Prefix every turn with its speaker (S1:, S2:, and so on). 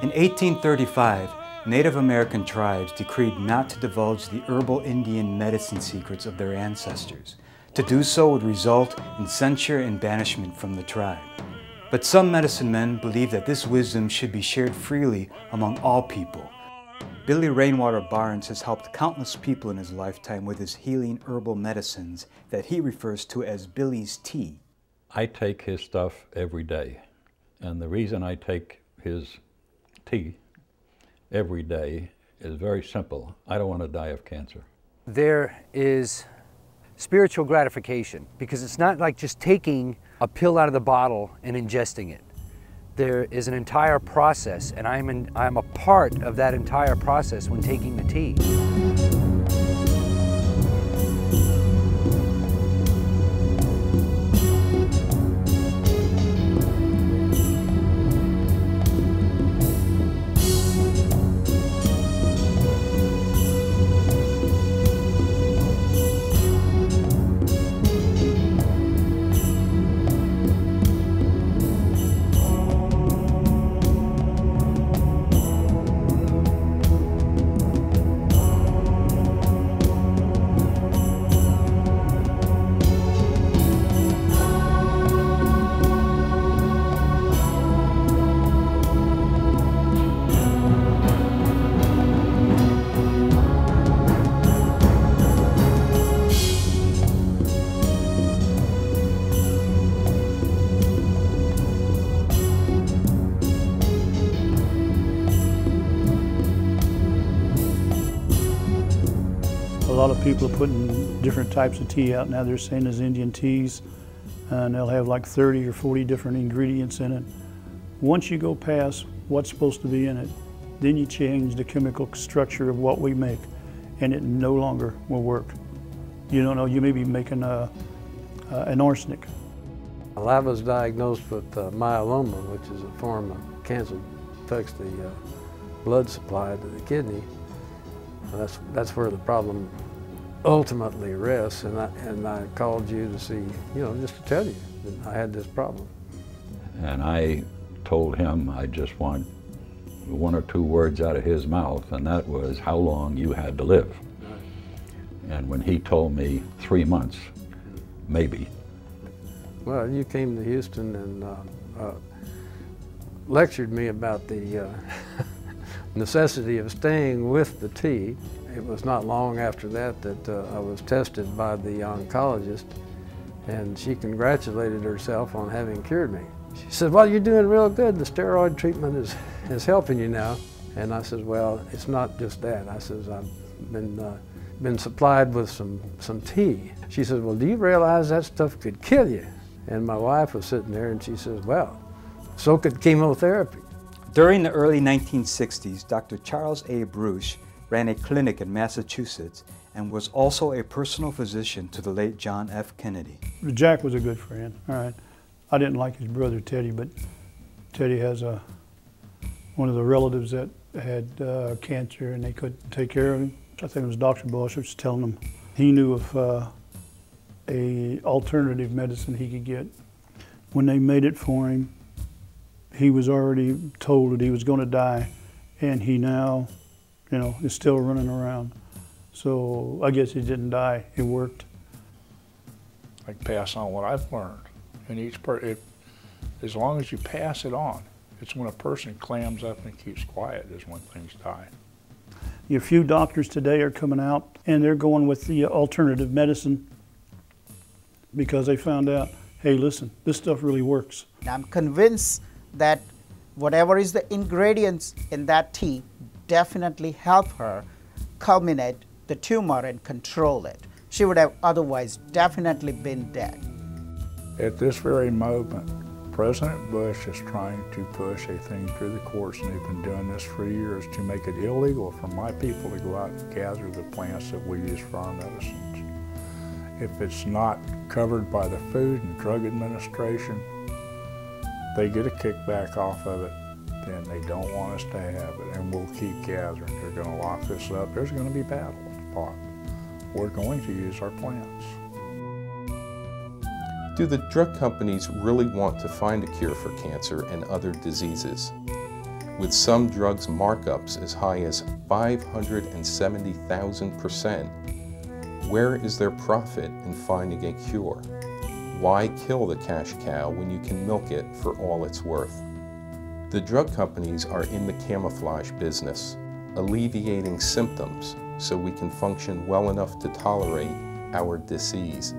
S1: In 1835, Native American tribes decreed not to divulge the herbal Indian medicine secrets of their ancestors. To do so would result in censure and banishment from the tribe. But some medicine men believed that this wisdom should be shared freely among all people. Billy Rainwater Barnes has helped countless people in his lifetime with his healing herbal medicines that he refers to as Billy's tea.
S2: I take his stuff every day, and the reason I take his tea every day is very simple. I don't want to die of cancer.
S3: There is spiritual gratification because it's not like just taking a pill out of the bottle and ingesting it. There is an entire process, and I'm a part of that entire process when taking the tea.
S4: A lot of people are putting different types of tea out now. They're saying there's Indian teas, and they'll have like 30 or 40 different ingredients in it. Once you go past what's supposed to be in it, then you change the chemical structure of what we make, and it no longer will work. You don't know, you may be making an arsenic.
S5: I was diagnosed with myeloma, which is a form of cancer that affects the blood supply to the kidney. That's where the problem ultimately rests, and I called you to see, just to tell you that I had this problem.
S2: And I told him I just want one or two words out of his mouth, and that was how long you had to live. And when he told me 3 months, maybe.
S5: Well, you came to Houston and lectured me about the necessity of staying with the tea. It was not long after that I was tested by the oncologist, and she congratulated herself on having cured me. She said, well, you're doing real good. The steroid treatment is helping you now. And I said, well, it's not just that. I said, I've been supplied with some tea. She said, well, do you realize that stuff could kill you? And my wife was sitting there and she says, well, so could chemotherapy.
S1: During the early 1960s, Dr. Charles A. Bruce ran a clinic in Massachusetts and was also a personal physician to the late John F. Kennedy.
S4: Jack was a good friend, all right. I didn't like his brother Teddy, but Teddy has one of the relatives that had cancer and they couldn't take care of him. I think it was Dr. Bosch was telling him he knew of a alternative medicine he could get. When they made it for him, he was already told that he was going to die, and he now, is still running around. So I guess he didn't die, it worked.
S6: I can pass on what I've learned. And as long as you pass it on, it's when a person clams up and keeps quiet is when things die.
S4: A few doctors today are coming out and they're going with the alternative medicine because they found out, hey, listen, this stuff really works.
S7: I'm convinced that whatever is the ingredients in that tea definitely help her culminate the tumor and control it. She would have otherwise definitely been dead.
S6: At this very moment, President Bush is trying to push a thing through the courts, and they've been doing this for years, to make it illegal for my people to go out and gather the plants that we use for our medicines. If it's not covered by the Food and Drug Administration, they get a kickback off of it, then they don't want us to have it, and we'll keep gathering. They're going to lock this up. There's going to be battles fought. We're going to use our plants.
S8: Do the drug companies really want to find a cure for cancer and other diseases? with some drugs markups as high as 570,000%. Where is their profit in finding a cure? Why kill the cash cow when you can milk it for all it's worth? The drug companies are in the camouflage business, alleviating symptoms so we can function well enough to tolerate our disease.